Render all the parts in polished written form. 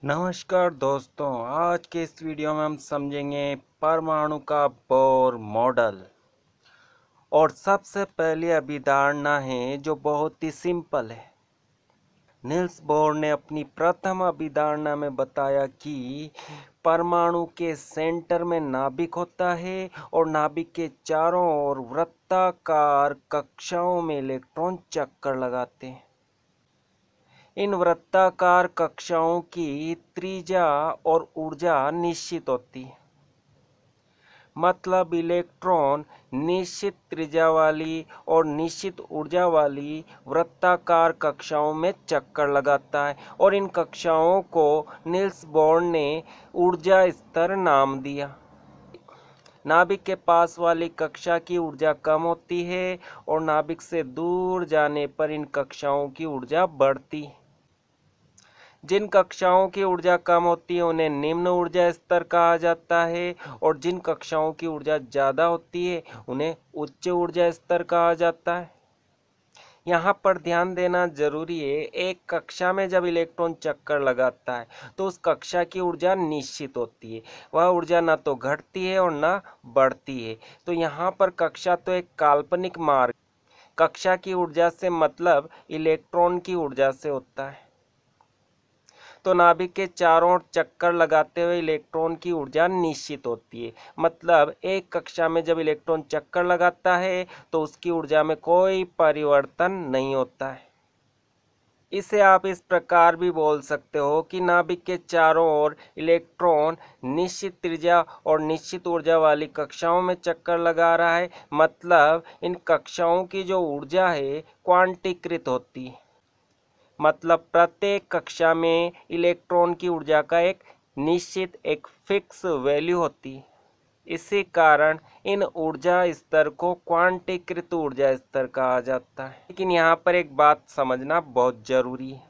नमस्कार दोस्तों, आज के इस वीडियो में हम समझेंगे परमाणु का बोर मॉडल। और सबसे पहली अभिधारणा है जो बहुत ही सिंपल है। नील्स बोर ने अपनी प्रथम अभिधारणा में बताया कि परमाणु के सेंटर में नाभिक होता है और नाभिक के चारों ओर वृत्ताकार कक्षाओं में इलेक्ट्रॉन चक्कर लगाते हैं। इन वृत्ताकार कक्षाओं की त्रिज्या और ऊर्जा निश्चित होती है। मतलब इलेक्ट्रॉन निश्चित त्रिज्या वाली और निश्चित ऊर्जा वाली वृत्ताकार कक्षाओं में चक्कर लगाता है और इन कक्षाओं को नील्स बोर ने ऊर्जा स्तर नाम दिया। नाभिक के पास वाली कक्षा की ऊर्जा कम होती है और नाभिक से दूर जाने पर इन कक्षाओं की ऊर्जा बढ़ती है। जिन कक्षाओं की ऊर्जा कम होती है उन्हें निम्न ऊर्जा स्तर कहा जाता है और जिन कक्षाओं की ऊर्जा ज़्यादा होती है उन्हें उच्च ऊर्जा स्तर कहा जाता है। यहाँ पर ध्यान देना जरूरी है, एक कक्षा में जब इलेक्ट्रॉन चक्कर लगाता है तो उस कक्षा की ऊर्जा निश्चित होती है। वह ऊर्जा ना तो घटती है और ना बढ़ती है। तो यहाँ पर कक्षा तो एक काल्पनिक मार्ग, कक्षा की ऊर्जा से मतलब इलेक्ट्रॉन की ऊर्जा से होता है। तो नाभिक के चारों ओर चक्कर लगाते हुए इलेक्ट्रॉन की ऊर्जा निश्चित होती है। मतलब एक कक्षा में जब इलेक्ट्रॉन चक्कर लगाता है तो उसकी ऊर्जा में कोई परिवर्तन नहीं होता है। इसे आप इस प्रकार भी बोल सकते हो कि नाभिक के चारों ओर इलेक्ट्रॉन निश्चित त्रिज्या और निश्चित ऊर्जा वाली कक्षाओं में चक्कर लगा रहा है। मतलब इन कक्षाओं की जो ऊर्जा है क्वांटीकृत होती है। मतलब प्रत्येक कक्षा में इलेक्ट्रॉन की ऊर्जा का एक निश्चित एक फिक्स वैल्यू होती है। इसी कारण इन ऊर्जा स्तर को क्वांटीकृत ऊर्जा स्तर कहा जाता है। लेकिन यहाँ पर एक बात समझना बहुत जरूरी है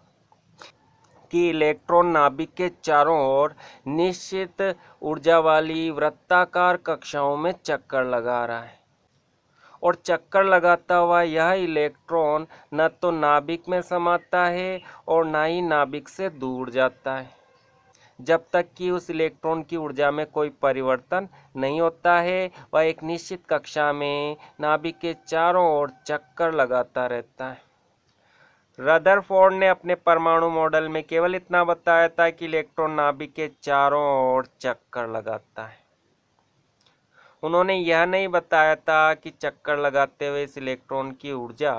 कि इलेक्ट्रॉन नाभिक के चारों ओर निश्चित ऊर्जा वाली वृत्ताकार कक्षाओं में चक्कर लगा रहा है और चक्कर लगाता हुआ यह इलेक्ट्रॉन न तो नाभिक में समाता है और न ही नाभिक से दूर जाता है, जब तक कि उस इलेक्ट्रॉन की ऊर्जा में कोई परिवर्तन नहीं होता है। वह एक निश्चित कक्षा में नाभिक के चारों ओर चक्कर लगाता रहता है। रदरफोर्ड ने अपने परमाणु मॉडल में केवल इतना बताया था कि इलेक्ट्रॉन नाभिक के चारों ओर चक्कर लगाता है। उन्होंने यह नहीं बताया था कि चक्कर लगाते हुए इस इलेक्ट्रॉन की ऊर्जा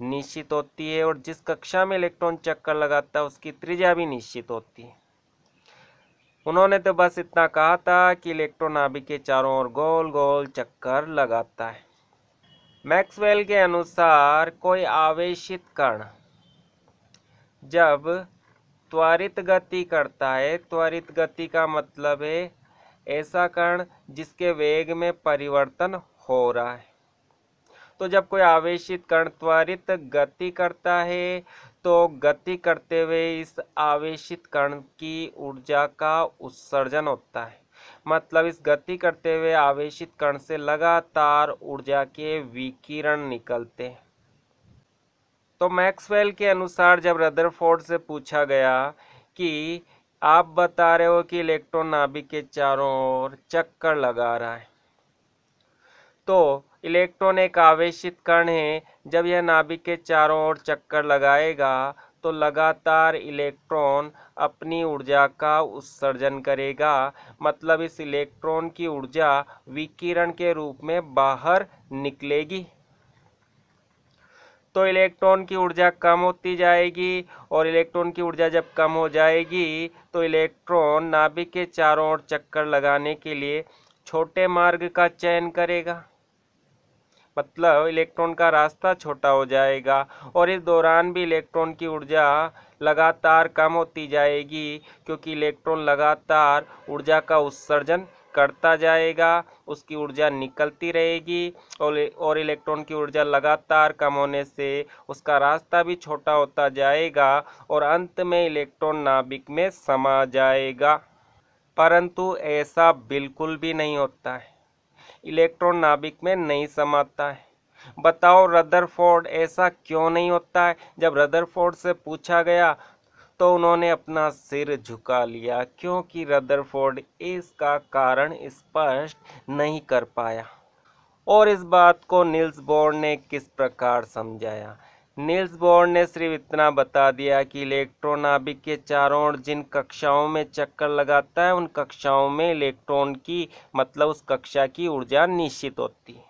निश्चित होती है और जिस कक्षा में इलेक्ट्रॉन चक्कर लगाता है उसकी त्रिज्या भी निश्चित होती है। उन्होंने तो बस इतना कहा था कि इलेक्ट्रॉन नाभिक के चारों ओर गोल गोल चक्कर लगाता है। मैक्सवेल के अनुसार कोई आवेशित कण जब त्वरित गति करता है, त्वरित गति का मतलब है ऐसा कण जिसके वेग में परिवर्तन हो रहा है। तो जब कोई आवेशित कण त्वरित गति करता है तो गति करते हुए इस आवेशित कण की ऊर्जा का उत्सर्जन होता है। मतलब इस गति करते हुए आवेशित कण से लगातार ऊर्जा के विकिरण निकलते हैं। तो मैक्सवेल के अनुसार जब रदरफोर्ड से पूछा गया कि आप बता रहे हो कि इलेक्ट्रॉन नाभिक के चारों ओर चक्कर लगा रहा है, तो इलेक्ट्रॉन एक आवेशित कण है, जब यह नाभिक के चारों ओर चक्कर लगाएगा तो लगातार इलेक्ट्रॉन अपनी ऊर्जा का उत्सर्जन करेगा। मतलब इस इलेक्ट्रॉन की ऊर्जा विकिरण के रूप में बाहर निकलेगी। तो इलेक्ट्रॉन की ऊर्जा कम होती जाएगी और इलेक्ट्रॉन की ऊर्जा जब कम हो जाएगी तो इलेक्ट्रॉन नाभिक के चारों ओर चक्कर लगाने के लिए छोटे मार्ग का चयन करेगा। मतलब इलेक्ट्रॉन का रास्ता छोटा हो जाएगा और इस दौरान भी इलेक्ट्रॉन की ऊर्जा लगातार कम होती जाएगी, क्योंकि इलेक्ट्रॉन लगातार ऊर्जा का उत्सर्जन करता जाएगा, उसकी ऊर्जा निकलती रहेगी और इलेक्ट्रॉन की ऊर्जा लगातार कम होने से उसका रास्ता भी छोटा होता जाएगा और अंत में इलेक्ट्रॉन नाभिक में समा जाएगा। परंतु ऐसा बिल्कुल भी नहीं होता है, इलेक्ट्रॉन नाभिक में नहीं समाता है। बताओ रदरफोर्ड, ऐसा क्यों नहीं होता है? जब रदरफोर्ड से पूछा गया तो उन्होंने अपना सिर झुका लिया, क्योंकि रदरफोर्ड इसका कारण स्पष्ट नहीं कर पाया। और इस बात को नील्स बोर ने किस प्रकार समझाया? नील्स बोर ने सिर्फ इतना बता दिया कि इलेक्ट्रॉन नाभिक के चारों ओर जिन कक्षाओं में चक्कर लगाता है, उन कक्षाओं में इलेक्ट्रॉन की मतलब उस कक्षा की ऊर्जा निश्चित होती है।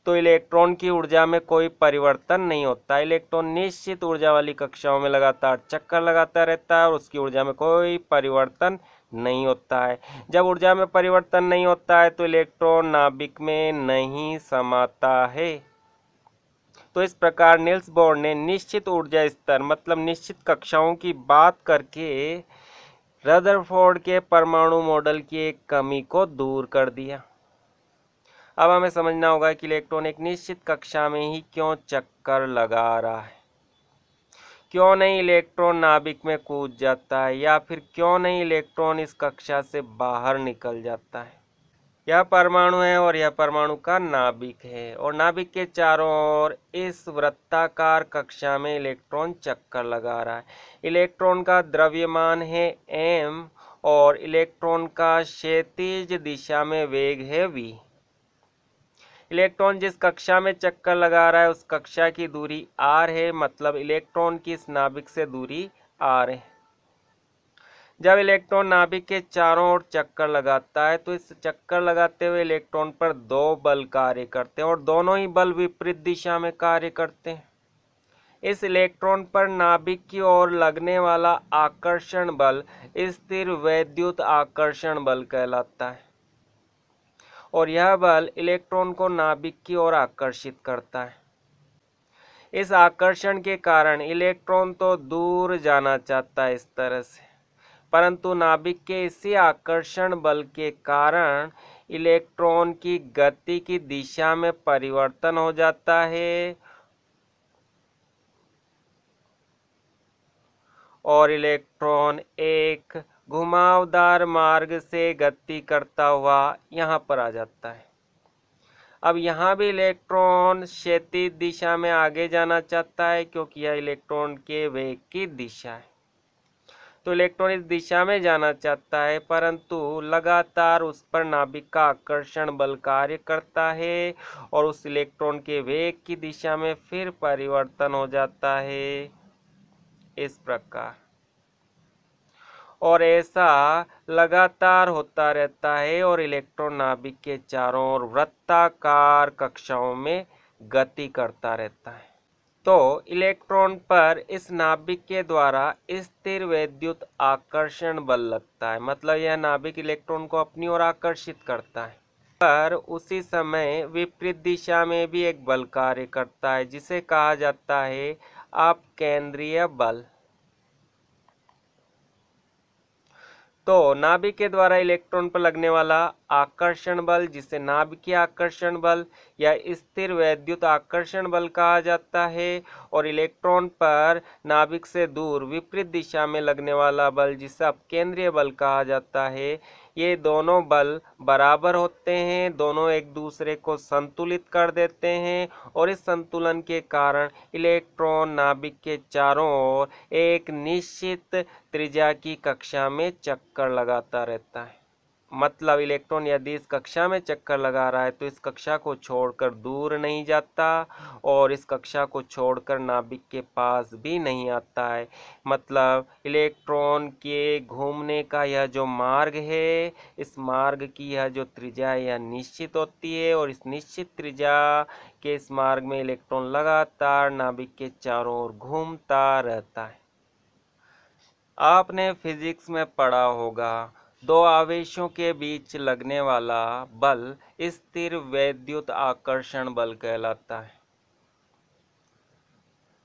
तो इलेक्ट्रॉन की ऊर्जा में कोई परिवर्तन नहीं होता। इलेक्ट्रॉन निश्चित ऊर्जा वाली कक्षाओं में लगातार चक्कर लगाता रहता है और उसकी ऊर्जा में कोई परिवर्तन नहीं होता है। जब ऊर्जा में परिवर्तन नहीं होता है तो इलेक्ट्रॉन नाभिक में नहीं समाता है। तो इस प्रकार नील्स बोर ने निश्चित ऊर्जा स्तर मतलब निश्चित कक्षाओं की बात करके रदरफोर्ड के परमाणु मॉडल की एक कमी को दूर कर दिया। अब हमें समझना होगा कि इलेक्ट्रॉन एक निश्चित कक्षा में ही क्यों चक्कर लगा रहा है। क्यों नहीं इलेक्ट्रॉन नाभिक में कूद जाता है, या फिर क्यों नहीं इलेक्ट्रॉन इस कक्षा से बाहर निकल जाता है। यह परमाणु है और यह परमाणु का नाभिक है, और नाभिक के चारों ओर इस वृत्ताकार कक्षा में इलेक्ट्रॉन चक्कर लगा रहा है। इलेक्ट्रॉन का द्रव्यमान है m और इलेक्ट्रॉन का क्षैतिज दिशा में वेग है v। इलेक्ट्रॉन जिस कक्षा में चक्कर लगा रहा है उस कक्षा की दूरी r है, मतलब इलेक्ट्रॉन की इस नाभिक से दूरी r है। जब इलेक्ट्रॉन नाभिक के चारों ओर चक्कर लगाता है तो इस चक्कर लगाते हुए इलेक्ट्रॉन पर दो बल कार्य करते हैं, और दोनों ही बल विपरीत दिशा में कार्य करते हैं। इस इलेक्ट्रॉन पर नाभिक की ओर लगने वाला आकर्षण बल स्थिर वैद्युत आकर्षण बल कहलाता है, और यह बल इलेक्ट्रॉन को नाभिक की ओर आकर्षित करता है। इस आकर्षण के कारण इलेक्ट्रॉन तो दूर जाना चाहता है इस तरह से, परंतु नाभिक के इसी आकर्षण बल के कारण इलेक्ट्रॉन की गति की दिशा में परिवर्तन हो जाता है, और इलेक्ट्रॉन एक घुमावदार मार्ग से गति करता हुआ यहाँ पर आ जाता है। अब यहाँ भी इलेक्ट्रॉन क्षैतिज दिशा में आगे जाना चाहता है, क्योंकि यह इलेक्ट्रॉन के वेग की दिशा है। तो इलेक्ट्रॉन इस दिशा में जाना चाहता है, परंतु लगातार उस पर नाभिक का आकर्षण बल कार्य करता है और उस इलेक्ट्रॉन के वेग की दिशा में फिर परिवर्तन हो जाता है इस प्रकार, और ऐसा लगातार होता रहता है और इलेक्ट्रॉन नाभिक के चारों ओर वृत्ताकार कक्षाओं में गति करता रहता है। तो इलेक्ट्रॉन पर इस नाभिक के द्वारा स्थिर वैद्युत आकर्षण बल लगता है, मतलब यह नाभिक इलेक्ट्रॉन को अपनी ओर आकर्षित करता है। पर उसी समय विपरीत दिशा में भी एक बल कार्य करता है, जिसे कहा जाता है अपकेंद्रीय बल। तो नाभिक के द्वारा इलेक्ट्रॉन पर लगने वाला आकर्षण बल, जिसे नाभिकीय आकर्षण बल या स्थिर वैद्युत आकर्षण बल कहा जाता है, और इलेक्ट्रॉन पर नाभिक से दूर विपरीत दिशा में लगने वाला बल, जिसे अपकेंद्रीय बल कहा जाता है, ये दोनों बल बराबर होते हैं, दोनों एक दूसरे को संतुलित कर देते हैं, और इस संतुलन के कारण इलेक्ट्रॉन नाभिक के चारों ओर एक निश्चित त्रिज्या की कक्षा में चक्कर लगाता रहता है। मतलब इलेक्ट्रॉन यदि इस कक्षा में चक्कर लगा रहा है तो इस कक्षा को छोड़कर दूर नहीं जाता, और इस कक्षा को छोड़कर नाभिक के पास भी नहीं आता है। मतलब इलेक्ट्रॉन के घूमने का यह जो मार्ग है, इस मार्ग की यह जो त्रिज्या है यह निश्चित होती है, और इस निश्चित त्रिज्या के इस मार्ग में इलेक्ट्रॉन लगातार नाभिक के चारों ओर घूमता रहता है। आपने फिजिक्स में पढ़ा होगा, दो आवेशों के बीच लगने वाला बल स्थिर वैद्युत आकर्षण बल कहलाता है।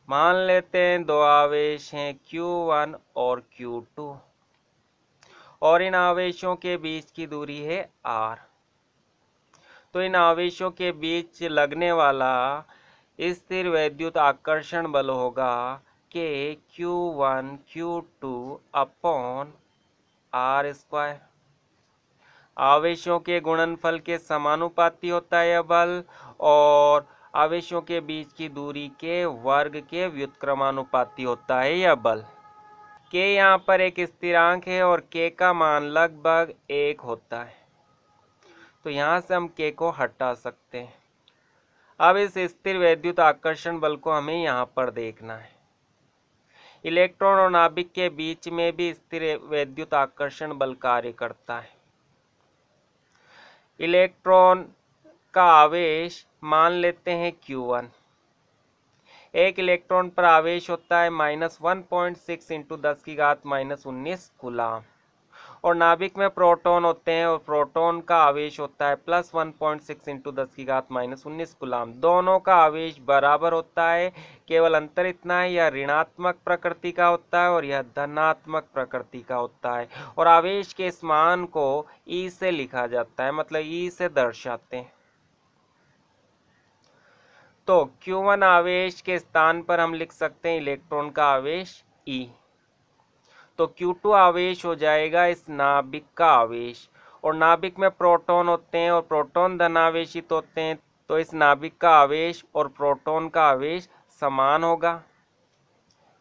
मान लेते हैं दो आवेश हैं Q1 और Q2, और इन आवेशों के बीच की दूरी है r। तो इन आवेशों के बीच लगने वाला स्थिर वैद्युत आकर्षण बल होगा कि Q1 Q2 upon r square. आवेशों के गुणनफल के समानुपाती होता है यह बल, और आवेशों के बीच की दूरी के वर्ग के व्युत्क्रमानुपाती होता है यह बल। k यहाँ पर एक स्थिरांक है और k का मान लगभग 1 होता है, तो यहाँ से हम k को हटा सकते हैं। अब इस स्थिर वैद्युत आकर्षण बल को हमें यहाँ पर देखना है। इलेक्ट्रॉन और नाभिक के बीच में भी स्थिर वैद्युत आकर्षण बल कार्य करता है। इलेक्ट्रॉन का आवेश मान लेते हैं Q1। एक इलेक्ट्रॉन पर आवेश होता है -1.6 इंटू 10⁻⁻19 कूलाम, और नाभिक में प्रोटॉन होते हैं और प्रोटॉन का आवेश होता है +1.6 इंटू 10⁻⁻19 कूलाम। दोनों का आवेश बराबर होता है, केवल अंतर इतना है यह ऋणात्मक प्रकृति का होता है और यह धनात्मक प्रकृति का होता है। और आवेश के इस मान को E से लिखा जाता है, मतलब E से दर्शाते हैं। तो Q1 आवेश के स्थान पर हम लिख सकते हैं इलेक्ट्रॉन का आवेश E। तो Q2 आवेश हो जाएगा इस नाभिक का आवेश, और नाभिक में प्रोटॉन होते हैं और प्रोटॉन धनावेशित होते हैं, तो इस नाभिक का आवेश और प्रोटॉन का आवेश समान होगा।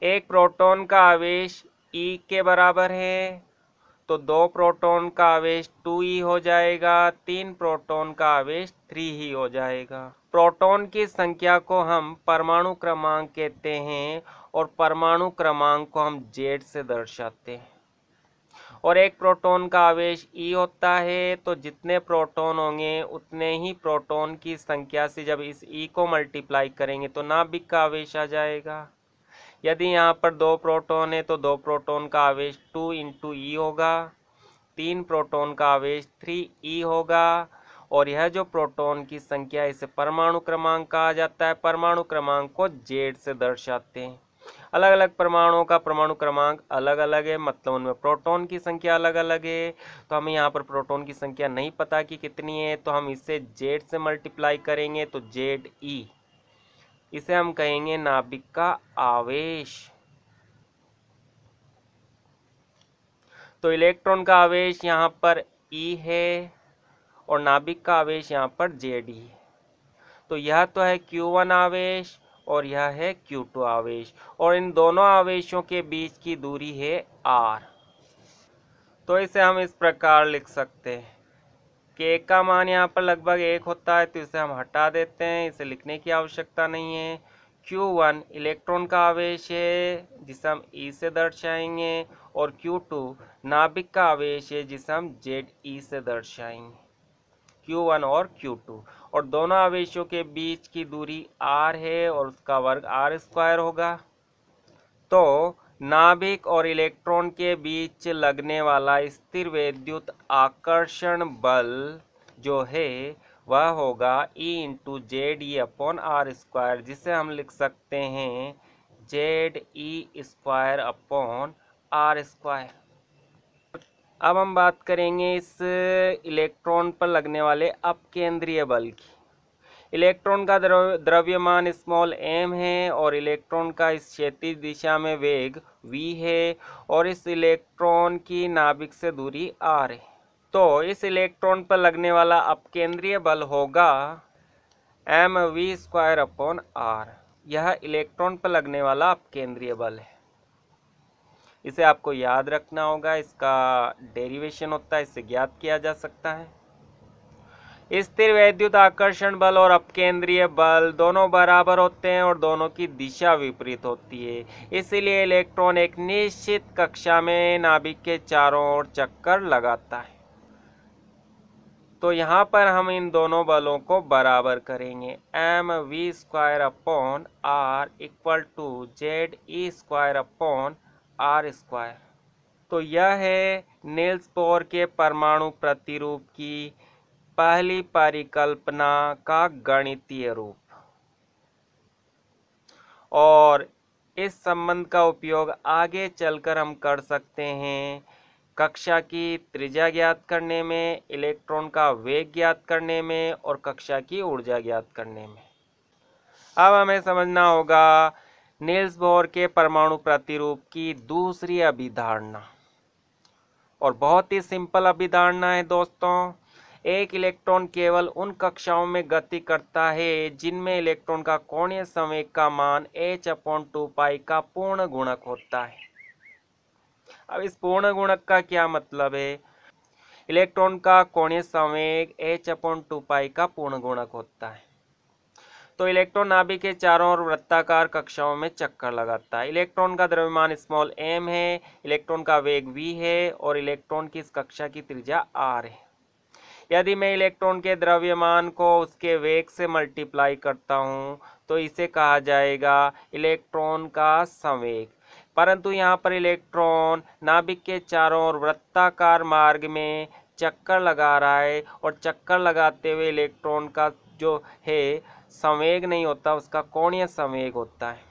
एक प्रोटॉन का आवेश E के बराबर है, तो 2 प्रोटॉन का आवेश 2e हो जाएगा, 3 प्रोटॉन का आवेश 3e हो जाएगा। प्रोटॉन की संख्या को हम परमाणु क्रमांक कहते हैं और परमाणु क्रमांक को हम Z से दर्शाते हैं। और एक प्रोटॉन का आवेश E होता है, तो जितने प्रोटॉन होंगे उतने ही प्रोटॉन की संख्या से जब इस E को मल्टीप्लाई करेंगे तो नाभिक का आवेश आ जाएगा। यदि यहाँ पर 2 प्रोटॉन है तो 2 प्रोटॉन का आवेश 2 इंटू E होगा, 3 प्रोटॉन का आवेश 3e होगा, और यह जो प्रोटॉन की संख्या है इसे परमाणु क्रमांक कहा जाता है। परमाणु क्रमांक को Z से दर्शाते हैं। अलग अलग परमाणुओं का परमाणु क्रमांक अलग अलग है, मतलब उनमें प्रोटॉन की संख्या अलग अलग है। तो हमें यहाँ पर प्रोटॉन की संख्या नहीं पता कि कितनी है, तो हम इसे Z से मल्टीप्लाई करेंगे तो Ze, इसे हम कहेंगे नाभिक का आवेश। तो इलेक्ट्रॉन का आवेश यहाँ पर E है और नाभिक का आवेश यहाँ पर Ze है। तो यह तो है Q1 आवेश और यह है Q2 आवेश, और इन दोनों आवेशों के बीच की दूरी है R। तो इसे हम इस प्रकार लिख सकते हैं, K का मान यहाँ पर लगभग 1 होता है, तो इसे हम हटा देते हैं, इसे लिखने की आवश्यकता नहीं है। Q1 इलेक्ट्रॉन का आवेश है जिसे हम E से दर्शाएंगे, और Q2 नाभिक का आवेश है जिसे हम Ze से दर्शाएंगे, Q1 और Q2। और दोनों आवेशों के बीच की दूरी R है और उसका वर्ग R² होगा। तो नाभिक और इलेक्ट्रॉन के बीच लगने वाला स्थिर वैद्युत आकर्षण बल जो है वह होगा E इंटू Ze/R², जिसे हम लिख सकते हैं Ze²/R²। अब हम बात करेंगे इस इलेक्ट्रॉन पर लगने वाले अपकेंद्रीय बल की। इलेक्ट्रॉन का द्रव्यमान m है और इलेक्ट्रॉन का इस क्षैतिज दिशा में वेग v है, और इस इलेक्ट्रॉन की नाभिक से दूरी r है। तो इस इलेक्ट्रॉन पर लगने वाला अपकेंद्रीय बल होगा mv²/r। यह इलेक्ट्रॉन पर लगने वाला अपकेंद्रीय बल है। इसे आपको याद रखना होगा, इसका डेरिवेशन होता है, इससे ज्ञात किया जा सकता है। स्थिर वैद्युत आकर्षण बल और अपकेंद्रीय बल दोनों बराबर होते हैं और दोनों की दिशा विपरीत होती है, इसलिए इलेक्ट्रॉन एक निश्चित कक्षा में नाभिक के चारों ओर चक्कर लगाता है। तो यहाँ पर हम इन दोनों बलों को बराबर करेंगे, mv²/r इक्वल टू Ze²/r²। तो यह है नील्स बोर के परमाणु प्रतिरूप की पहली परिकल्पना का गणितीय रूप, और इस संबंध का उपयोग आगे चलकर हम कर सकते हैं कक्षा की त्रिज्या ज्ञात करने में, इलेक्ट्रॉन का वेग ज्ञात करने में और कक्षा की ऊर्जा ज्ञात करने में। अब हमें समझना होगा नील्स बोर के परमाणु प्रतिरूप की दूसरी अभिधारणा, और बहुत ही सिंपल अभिधारणा है दोस्तों। एक इलेक्ट्रॉन केवल उन कक्षाओं में गति करता है जिनमें इलेक्ट्रॉन का कोणीय संवेग का मान h/2 पाई का पूर्ण गुणक होता है। अब इस पूर्ण गुणक का क्या मतलब है? इलेक्ट्रॉन का कोणीय संवेग h/2 का पूर्ण गुणक होता है। तो इलेक्ट्रॉन नाभिक के चारों ओर वृत्ताकार कक्षाओं में चक्कर लगाता है। इलेक्ट्रॉन का द्रव्यमान स्मॉल m है, इलेक्ट्रॉन का वेग v है और इलेक्ट्रॉन की इस कक्षा की त्रिज्या r है। यदि मैं इलेक्ट्रॉन के द्रव्यमान को उसके वेग से मल्टीप्लाई करता हूँ तो इसे कहा जाएगा इलेक्ट्रॉन का संवेग। परंतु यहाँ पर इलेक्ट्रॉन नाभिक के चारों ओर वृत्ताकार मार्ग में चक्कर लगा रहा है और चक्कर लगाते हुए इलेक्ट्रॉन का जो है संवेग नहीं होता, उसका कोणीय संवेग होता है।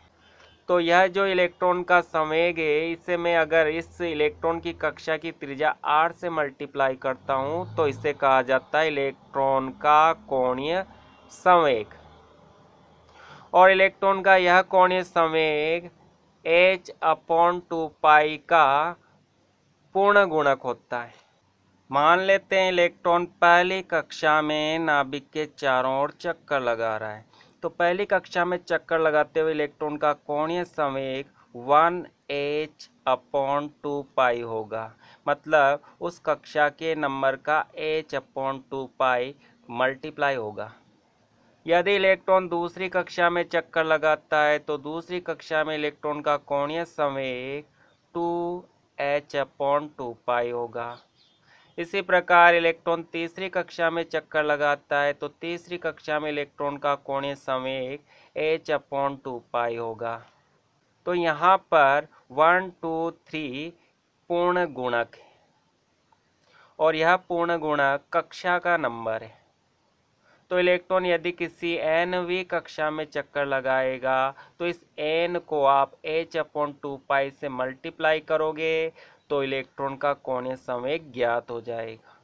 तो यह जो इलेक्ट्रॉन का संवेग है, इसे मैं अगर इस इलेक्ट्रॉन की कक्षा की त्रिज्या r से मल्टीप्लाई करता हूँ तो इसे कहा जाता है इलेक्ट्रॉन का कोणीय संवेग। और इलेक्ट्रॉन का यह कोणीय संवेग h/2 का पूर्ण गुणक होता है। मान लेते हैं इलेक्ट्रॉन पहली कक्षा में नाभिक के चारों ओर चक्कर लगा रहा है। तो पहली कक्षा में चक्कर लगाते हुए इलेक्ट्रॉन का कोणीय संवेग 1h/2 होगा। मतलब उस कक्षा के नंबर का h/2 मल्टीप्लाई होगा। यदि इलेक्ट्रॉन दूसरी कक्षा में चक्कर लगाता है तो दूसरी कक्षा में इलेक्ट्रॉन का कोणीय संवेग 2h/2 होगा। इसी प्रकार इलेक्ट्रॉन तीसरी कक्षा में चक्कर लगाता है तो तीसरी कक्षा में इलेक्ट्रॉन का कोणीय संवेग h/2 होगा। तो यहाँ पर 1 2 3 पूर्ण गुणक है और यह पूर्ण गुणक कक्षा का नंबर है। तो इलेक्ट्रॉन यदि किसी nवीं कक्षा में चक्कर लगाएगा तो इस n को आप h/2 से मल्टीप्लाई करोगे तो इलेक्ट्रॉन का कोणीय संवेग ज्ञात हो जाएगा।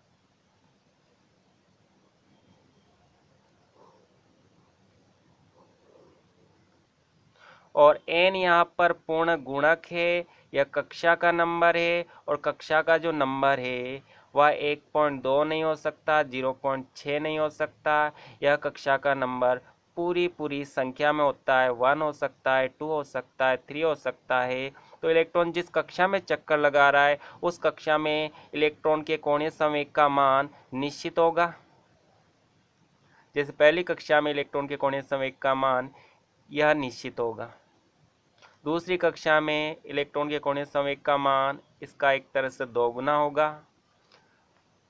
और n यहाँ पर पूर्ण गुणक है, यह कक्षा का नंबर है और कक्षा का जो नंबर है वह 1.2 नहीं हो सकता, 0.6 नहीं हो सकता। यह कक्षा का नंबर पूरी संख्या में होता है। 1 हो सकता है, 2 हो सकता है, 3 हो सकता है। तो इलेक्ट्रॉन जिस कक्षा में चक्कर लगा रहा है उस कक्षा में इलेक्ट्रॉन के कोणीय संवेग का मान निश्चित होगा। जैसे पहली कक्षा में इलेक्ट्रॉन के कोणीय संवेग का मान यह निश्चित होगा। दूसरी कक्षा में इलेक्ट्रॉन के कोणीय संवेग का मान इसका एक तरह से 2 गुना होगा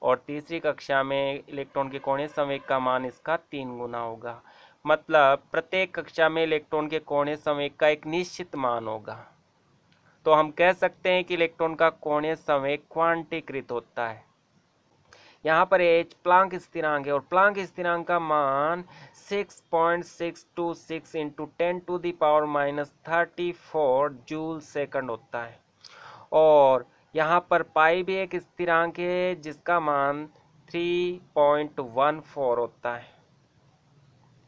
और तीसरी कक्षा में इलेक्ट्रॉन के कोणीय संवेग का मान इसका 3 गुना होगा। मतलब प्रत्येक कक्षा में इलेक्ट्रॉन के कोणीय संवेग का एक निश्चित मान होगा। तो हम कह सकते हैं कि इलेक्ट्रॉन का कोणीय संवेग क्वांटीकृत होता है। यहाँ पर h प्लांक स्थिरांक है और प्लांक स्थिरांक का मान 6.626 इंटू 10⁻⁻34 जूल सेकंड होता है। और यहाँ पर पाई भी एक स्थिरांक है जिसका मान 3.14 होता है।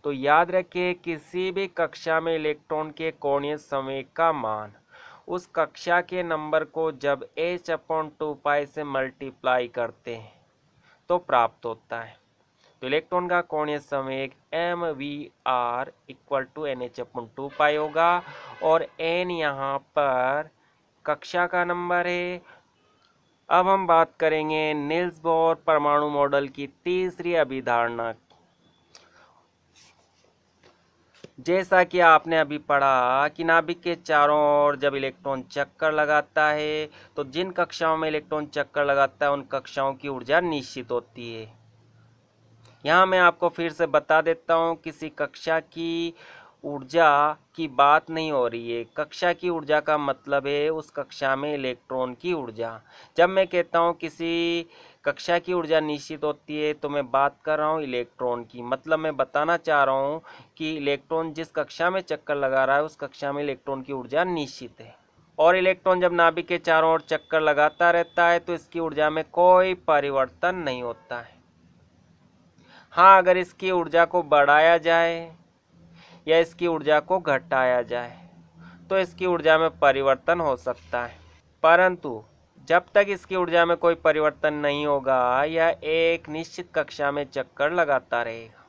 तो याद रखिए किसी भी कक्षा में इलेक्ट्रॉन के कोणीय संवेग का मान उस कक्षा के नंबर को जब h/2 से मल्टीप्लाई करते हैं तो प्राप्त होता है। तो इलेक्ट्रॉन का कोणीय संवेग mvr इक्वल टू nh/2 होगा और n यहाँ पर कक्षा का नंबर है। अब हम बात करेंगे नील्स बोर परमाणु मॉडल की तीसरी अभिधारणा। जैसा कि आपने अभी पढ़ा कि नाभिक के चारों ओर जब इलेक्ट्रॉन चक्कर लगाता है तो जिन कक्षाओं में इलेक्ट्रॉन चक्कर लगाता है उन कक्षाओं की ऊर्जा निश्चित होती है। यहाँ मैं आपको फिर से बता देता हूँ, किसी कक्षा की ऊर्जा की बात नहीं हो रही है। कक्षा की ऊर्जा का मतलब है उस कक्षा में इलेक्ट्रॉन की ऊर्जा। जब मैं कहता हूँ किसी कक्षा की ऊर्जा निश्चित होती है तो मैं बात कर रहा हूँ इलेक्ट्रॉन की। मतलब मैं बताना चाह रहा हूँ कि इलेक्ट्रॉन जिस कक्षा में चक्कर लगा रहा है उस कक्षा में इलेक्ट्रॉन की ऊर्जा निश्चित है। और इलेक्ट्रॉन जब नाभिक के चारों ओर चक्कर लगाता रहता है तो इसकी ऊर्जा में कोई परिवर्तन नहीं होता है। हाँ, अगर इसकी ऊर्जा को बढ़ाया जाए या इसकी ऊर्जा को घटाया जाए तो इसकी ऊर्जा में परिवर्तन हो सकता है। परंतु जब तक इसकी ऊर्जा में कोई परिवर्तन नहीं होगा यह एक निश्चित कक्षा में चक्कर लगाता रहेगा।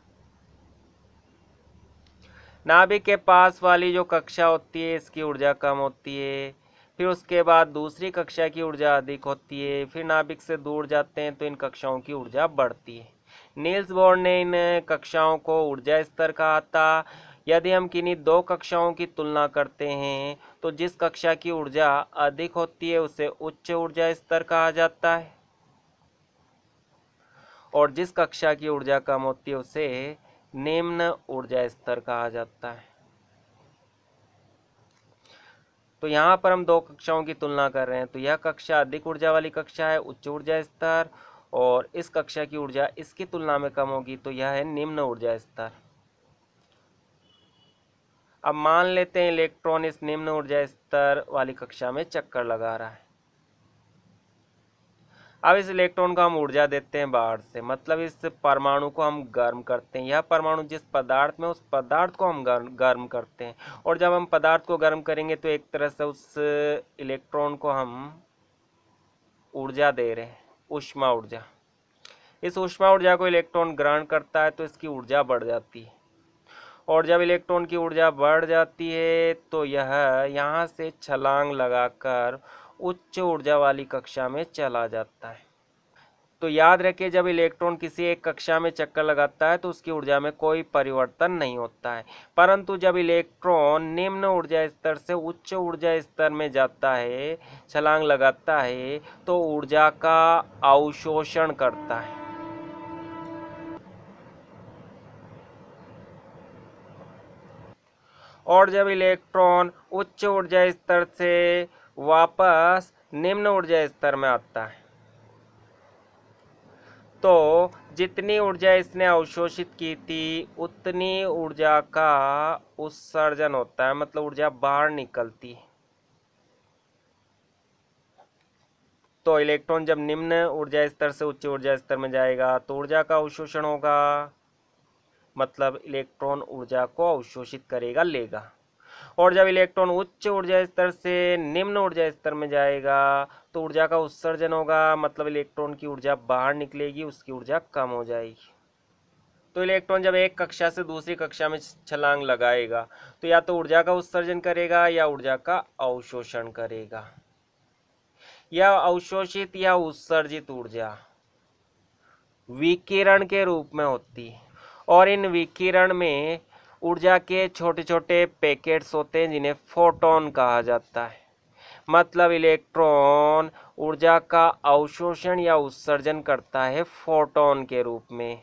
नाभिक के पास वाली जो कक्षा होती है इसकी ऊर्जा कम होती है, फिर उसके बाद दूसरी कक्षा की ऊर्जा अधिक होती है, फिर नाभिक से दूर जाते हैं तो इन कक्षाओं की ऊर्जा बढ़ती है। नील्स बोर ने इन कक्षाओं को ऊर्जा स्तर कहा था। यदि हम किन्हीं दो कक्षाओं की तुलना करते हैं तो जिस कक्षा की ऊर्जा अधिक होती है उसे उच्च ऊर्जा स्तर कहा जाता है, और जिस कक्षा की ऊर्जा कम होती है उसे निम्न ऊर्जा स्तर कहा जाता है। तो यहाँ पर हम दो कक्षाओं की तुलना कर रहे हैं, तो यह कक्षा अधिक ऊर्जा वाली कक्षा है, उच्च ऊर्जा स्तर, और इस कक्षा की ऊर्जा इसकी तुलना में कम होगी तो यह है निम्न ऊर्जा स्तर। अब मान लेते हैं इलेक्ट्रॉन इस निम्न ऊर्जा स्तर वाली कक्षा में चक्कर लगा रहा है। अब इस इलेक्ट्रॉन को हम ऊर्जा देते हैं बाहर से, मतलब इस परमाणु को हम गर्म करते हैं। यह परमाणु जिस पदार्थ में, उस पदार्थ को हम गर्म करते हैं, और जब हम पदार्थ को गर्म करेंगे तो एक तरह से उस इलेक्ट्रॉन को हम ऊर्जा दे रहे हैं, ऊष्मा ऊर्जा। इस ऊष्मा ऊर्जा को इलेक्ट्रॉन ग्रहण करता है तो इसकी ऊर्जा बढ़ जाती है, और जब इलेक्ट्रॉन की ऊर्जा बढ़ जाती है तो यह यहाँ से छलांग लगाकर उच्च ऊर्जा वाली कक्षा में चला जाता है। तो याद रखिए, जब इलेक्ट्रॉन किसी एक कक्षा में चक्कर लगाता है तो उसकी ऊर्जा में कोई परिवर्तन नहीं होता है, परंतु जब इलेक्ट्रॉन निम्न ऊर्जा स्तर से उच्च ऊर्जा स्तर में जाता है, छलांग लगाता है, तो ऊर्जा का अवशोषण करता है। और जब इलेक्ट्रॉन उच्च ऊर्जा स्तर से वापस निम्न ऊर्जा स्तर में आता है तो जितनी ऊर्जा इसने अवशोषित की थी उतनी ऊर्जा का उत्सर्जन होता है, मतलब ऊर्जा बाहर निकलती है। तो इलेक्ट्रॉन जब निम्न ऊर्जा स्तर से उच्च ऊर्जा स्तर में जाएगा तो ऊर्जा का अवशोषण होगा, मतलब इलेक्ट्रॉन ऊर्जा को अवशोषित करेगा, लेगा। और जब इलेक्ट्रॉन उच्च ऊर्जा स्तर से निम्न ऊर्जा स्तर में जाएगा तो ऊर्जा का उत्सर्जन होगा, मतलब इलेक्ट्रॉन की ऊर्जा बाहर निकलेगी, उसकी ऊर्जा कम हो जाएगी। तो इलेक्ट्रॉन जब एक कक्षा से दूसरी कक्षा में छलांग लगाएगा तो या तो ऊर्जा का उत्सर्जन करेगा या ऊर्जा का अवशोषण करेगा। या अवशोषित या उत्सर्जित ऊर्जा विकिरण के रूप में होती है, और इन विकिरण में ऊर्जा के छोटे छोटे पैकेट्स होते हैं जिन्हें फोटोन कहा जाता है। मतलब इलेक्ट्रॉन ऊर्जा का अवशोषण या उत्सर्जन करता है फोटोन के रूप में,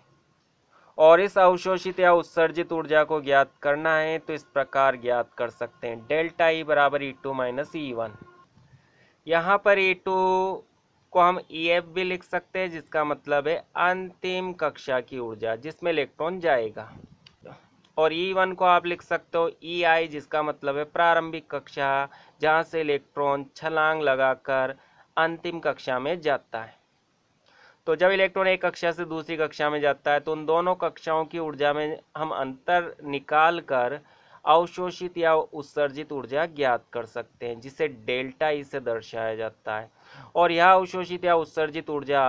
और इस अवशोषित या उत्सर्जित ऊर्जा को ज्ञात करना है तो इस प्रकार ज्ञात कर सकते हैं, डेल्टा ई बराबर E2 माइनस E1। यहाँ पर E2 को हम EF भी लिख सकते हैं, जिसका मतलब है अंतिम कक्षा की ऊर्जा जिसमें इलेक्ट्रॉन जाएगा, और E1 को आप लिख सकते हो EI, जिसका मतलब है प्रारंभिक कक्षा जहाँ से इलेक्ट्रॉन छलांग लगाकर अंतिम कक्षा में जाता है। तो जब इलेक्ट्रॉन एक कक्षा से दूसरी कक्षा में जाता है तो उन दोनों कक्षाओं की ऊर्जा में हम अंतर निकाल कर अवशोषित या उत्सर्जित ऊर्जा ज्ञात कर सकते हैं, जिसे डेल्टा ई से दर्शाया जाता है, और यह अवशोषित या उत्सर्जित ऊर्जा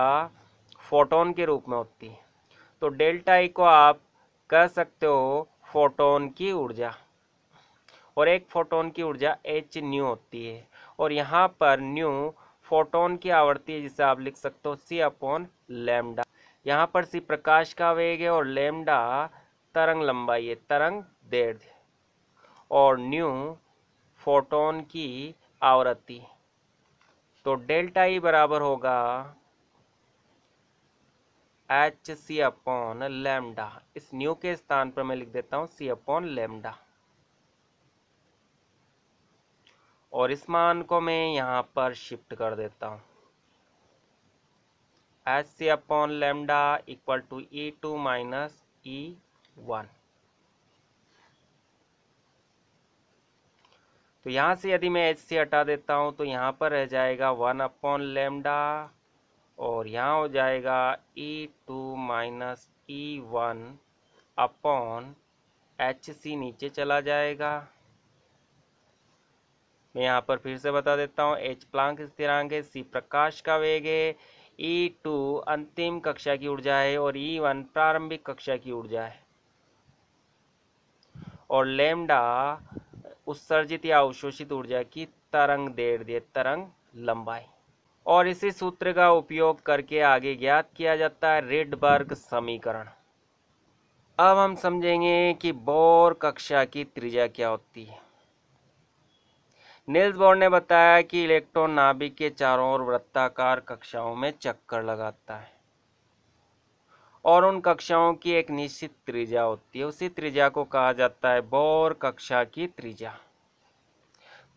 फोटोन के रूप में होती है। तो डेल्टा ई को आप कह सकते हो फोटोन की ऊर्जा, और एक फोटोन की ऊर्जा एच न्यू होती है, और यहाँ पर न्यू फोटोन की आवृत्ति है, जिसे आप लिख सकते हो सी अपॉन लैम्डा। यहाँ पर सी प्रकाश का वेग है और लैम्डा तरंग लंबाई है, तरंग दैर्ध्य, और न्यू फोटोन की आवृत्ति। तो डेल्टा ई बराबर होगा एच सी अपॉन लैम्डा। इस न्यू के स्थान पर मैं लिख देता हूँ सी अपॉन लैम्डा, और इस मान को मैं यहाँ पर शिफ्ट कर देता हूँ, H C upon lambda equal to E2 minus E1। तो यहाँ से यदि मैं एच सी हटा देता हूँ तो यहाँ पर रह जाएगा 1 अपॉन लैम्डा, और यहाँ हो जाएगा E2 minus E1 upon H C, नीचे चला जाएगा। मैं यहाँ पर फिर से बता देता हूँ, एच प्लांक स्थिरांक है, सी प्रकाश का वेग है, E2 अंतिम कक्षा की ऊर्जा है, और E1 प्रारंभिक कक्षा की ऊर्जा है, और लैम्डा उत्सर्जित या अवशोषित ऊर्जा की तरंग दैर्ध्य, तरंग लंबाई। और इसी सूत्र का उपयोग करके आगे ज्ञात किया जाता है रिडबर्ग समीकरण। अब हम समझेंगे कि बोर कक्षा की त्रिज्या क्या होती है। नील्स बोर ने बताया कि इलेक्ट्रॉन नाभिक के चारों ओर वृत्ताकार कक्षाओं में चक्कर लगाता है और उन कक्षाओं की एक निश्चित त्रिज्या होती है। उसी त्रिज्या को कहा जाता है बोर कक्षा की त्रिज्या।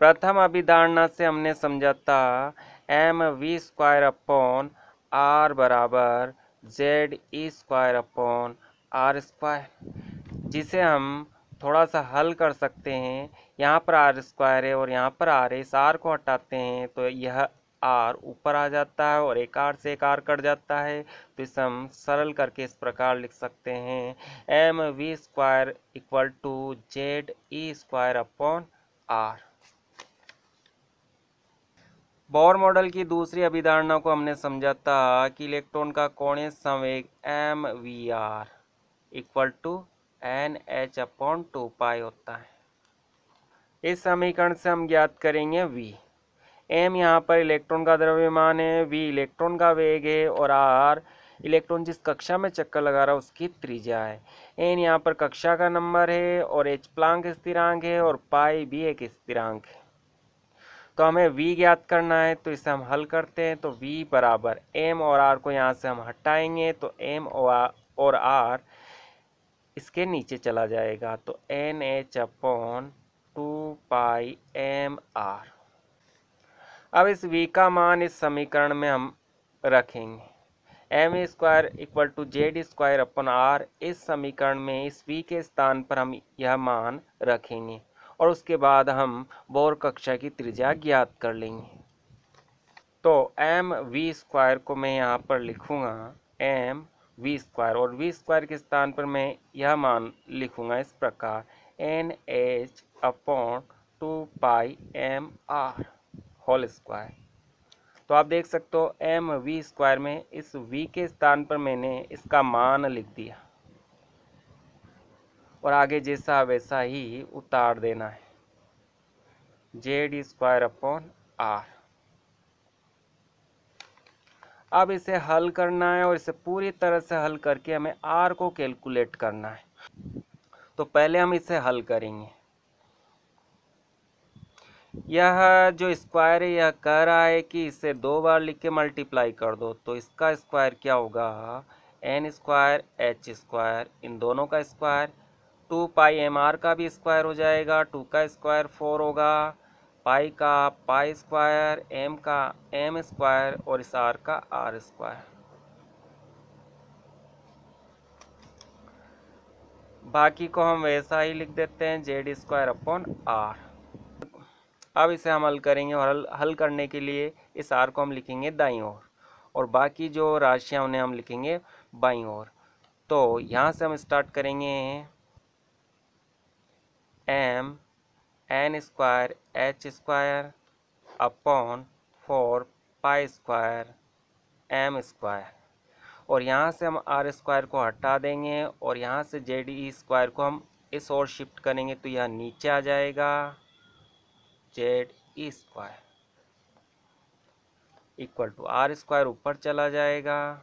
प्रथम अभिधारणा से हमने समझा था mv² बराबर ze²r², जिसे हम थोड़ा सा हल कर सकते हैं। यहाँ पर r² है और यहाँ पर r है, इस r को हटाते हैं तो यह r ऊपर आ जाता है और एक r से एक r कट जाता है, तो इसे हम सरल करके इस प्रकार लिख सकते हैं mv² = ze²r। बोर मॉडल की दूसरी अभिधारणा को हमने समझा था कि इलेक्ट्रॉन का कोणीय संवेग mvr = nh/2π होता है। इस समीकरण से हम ज्ञात करेंगे v। m यहाँ पर इलेक्ट्रॉन का द्रव्यमान है, v इलेक्ट्रॉन का वेग है और r इलेक्ट्रॉन जिस कक्षा में चक्कर लगा रहा है उसकी त्रिज्या है। n यहाँ पर कक्षा का नंबर है और h प्लांक स्थिरांक है और पाई भी एक स्थिरांक है। तो हमें v ज्ञात करना है, तो इसे हम हल करते हैं। तो v बराबर m और r को यहाँ से हम हटाएंगे तो m और r इसके नीचे चला जाएगा, तो nh/2πmr। अब इस v का मान इस समीकरण में हम रखेंगे। mv² = z²r। इस समीकरण में इस v के स्थान पर हम यह मान रखेंगे और उसके बाद हम बोर कक्षा की त्रिज्या ज्ञात कर लेंगे। तो mv² को मैं यहाँ पर लिखूँगा mv² और v² के स्थान पर मैं यह मान लिखूँगा इस प्रकार nh/2πmr²। तो आप देख सकते हो mv² में इस v के स्थान पर मैंने इसका मान लिख दिया और आगे जैसा वैसा ही उतार देना है z²r। अब इसे हल करना है और इसे पूरी तरह से हल करके हमें r को कैलकुलेट करना है। तो पहले हम इसे हल करेंगे। यह जो स्क्वायर है यह कह रहा है कि इसे 2 बार लिख के मल्टीप्लाई कर दो, तो इसका स्क्वायर क्या होगा n² h², इन दोनों का स्क्वायर 2πmr का भी स्क्वायर हो जाएगा, 2 का स्क्वायर 4 होगा, पाई का पाई², m का m² और इस r का r²। बाकी को हम वैसा ही लिख देते हैं z²/r। अब इसे हम हल करेंगे और हल करने के लिए इस r को हम लिखेंगे दाईं ओर और बाकी जो राशियां उन्हें हम लिखेंगे बाईं ओर। तो यहाँ से हम स्टार्ट करेंगे m n² h²/4 पाई² m² और यहाँ से हम r² को हटा देंगे और यहाँ से ze² को हम इस ओर शिफ्ट करेंगे तो यह नीचे आ जाएगा ze² = r² ऊपर चला जाएगा।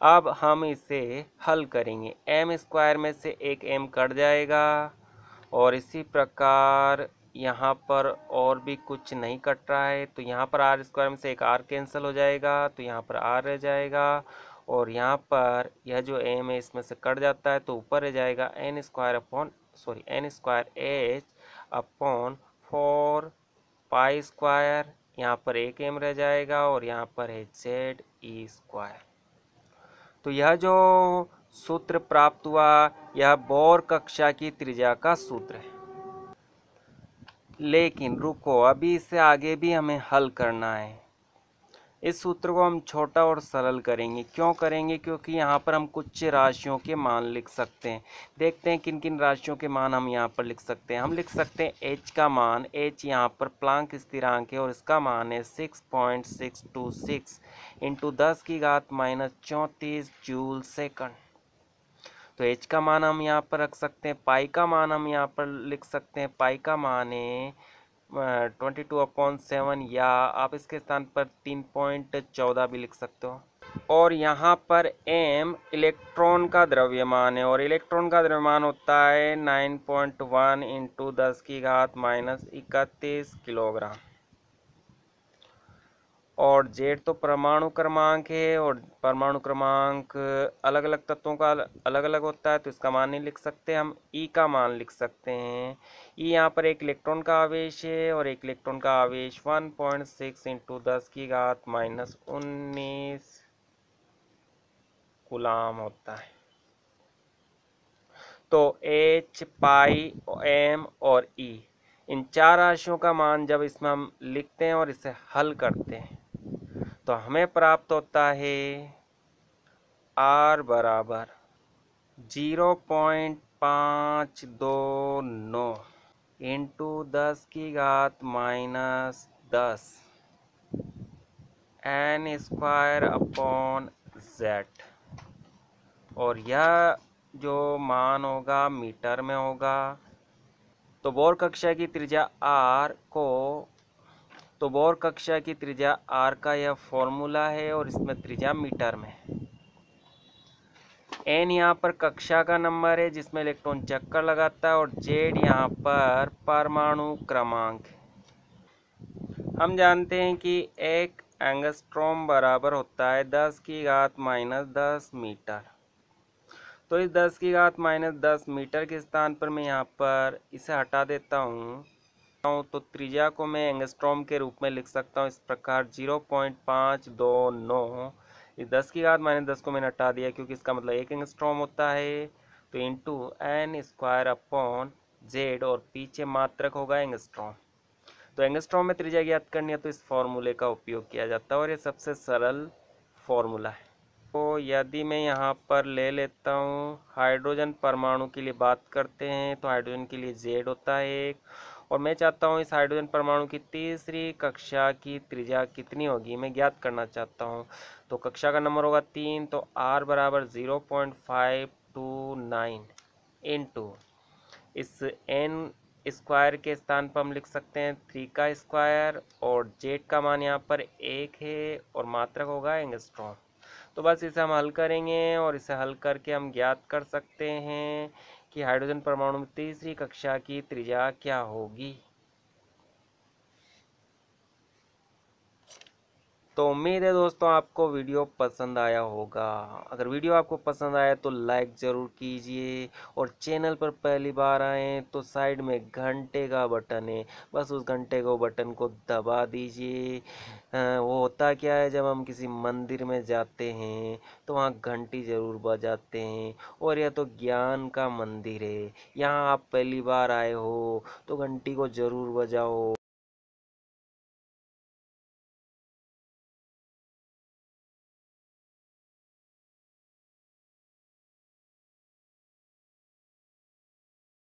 अब हम इसे हल करेंगे, m² में से एक m कट जाएगा और इसी प्रकार यहाँ पर और भी कुछ नहीं कट रहा है, तो यहाँ पर r² में से एक r कैंसिल हो जाएगा, तो यहाँ पर r रह जाएगा और यहाँ पर यह जो m है इसमें से कट जाता है तो ऊपर रह जाएगा n²h/4 पाई², यहाँ पर एक m रह जाएगा और यहाँ पर है ze²। तो यह जो सूत्र प्राप्त हुआ यह बोर कक्षा की त्रिज्या का सूत्र है। लेकिन रुको, अभी इससे आगे भी हमें हल करना है। इस सूत्र को हम छोटा और सरल करेंगे। क्यों करेंगे? क्योंकि यहाँ पर हम कुछ राशियों के मान लिख सकते हैं। देखते हैं किन किन राशियों के मान हम यहाँ पर लिख सकते हैं। हम लिख सकते हैं h का मान, h यहाँ पर प्लांक स्थिरांक है और इसका मान है 6.626 × 10⁻³ जूल सेकंड। तो h का मान हम यहाँ पर रख सकते हैं, पाई का मान हम यहाँ पर लिख सकते हैं, पाई का मान है 22/7, या आप इसके स्थान पर 3.14 भी लिख सकते हो। और यहाँ पर m इलेक्ट्रॉन का द्रव्यमान है, और इलेक्ट्रॉन का द्रव्यमान होता है 9.1 इंटू 10⁻31 किलोग्राम। और जेड तो परमाणु क्रमांक है, और परमाणु क्रमांक अलग अलग तत्वों का अलग अलग होता है, तो इसका मान नहीं लिख सकते, हम ई का मान लिख सकते हैं। ई यहाँ पर एक इलेक्ट्रॉन का आवेश है, और एक इलेक्ट्रॉन का आवेश 1.6 इंटू 10⁻19 कूलाम होता है। तो h, पाई, m और e, इन चार राशियों का मान जब इसमें हम लिखते हैं और इसे हल करते हैं तो हमें प्राप्त होता है r बराबर 0.529 इंटू 10⁻10 n² और यह जो मान होगा मीटर में होगा। तो बोर कक्षा की त्रिज्या r का यह फॉर्मूला है, और इसमें त्रिज्या मीटर में है। n यहाँ पर कक्षा का नंबर है जिसमें इलेक्ट्रॉन चक्कर लगाता है, और z यहाँ पर परमाणु क्रमांक है। हम जानते हैं कि एक एंगस्ट्रॉम बराबर होता है 10⁻10 मीटर। तो इस 10⁻10 मीटर के स्थान पर मैं यहाँ पर इसे हटा देता हूँ, तो त्रिज्या को मैं एंगस्ट्रॉम के रूप में लिख सकता हूँ इस प्रकार 0.529। इस 10⁻10 को मैंने हटा दिया क्योंकि इसका मतलब एक एंगस्ट्रॉम होता है, तो इंटू n² और पीछे मात्रक होगा एंगस्ट्रॉम। तो एंगस्ट्रॉम में त्रिज्या ज्ञात करनी है तो इस फॉर्मूले का उपयोग किया जाता है, और ये सबसे सरल फॉर्मूला है। तो यदि मैं यहाँ पर ले लेता हूँ हाइड्रोजन परमाणु के लिए बात करते हैं, तो हाइड्रोजन के लिए Z होता है एक, और मैं चाहता हूँ इस हाइड्रोजन परमाणु की तीसरी कक्षा की त्रिज्या कितनी होगी मैं ज्ञात करना चाहता हूँ। तो कक्षा का नंबर होगा 3, तो R बराबर 0.529 इंटू इस n² के स्थान पर हम लिख सकते हैं 3 का स्क्वायर, और Z का मान यहाँ पर 1 है और मात्रक होगा एंगस्ट्रॉम। तो बस इसे हम हल करेंगे, और इसे हल करके हम ज्ञात कर सकते हैं कि हाइड्रोजन परमाणु में तीसरी कक्षा की त्रिज्या क्या होगी। तो उम्मीद है दोस्तों आपको वीडियो पसंद आया होगा। अगर वीडियो आपको पसंद आया तो लाइक ज़रूर कीजिए, और चैनल पर पहली बार आए तो साइड में घंटे का बटन है, बस उस घंटे को बटन को दबा दीजिए। वो होता क्या है, जब हम किसी मंदिर में जाते हैं तो वहाँ घंटी ज़रूर बजाते हैं, और यह तो ज्ञान का मंदिर है। यहाँ आप पहली बार आए हो तो घंटी को ज़रूर बजाओ।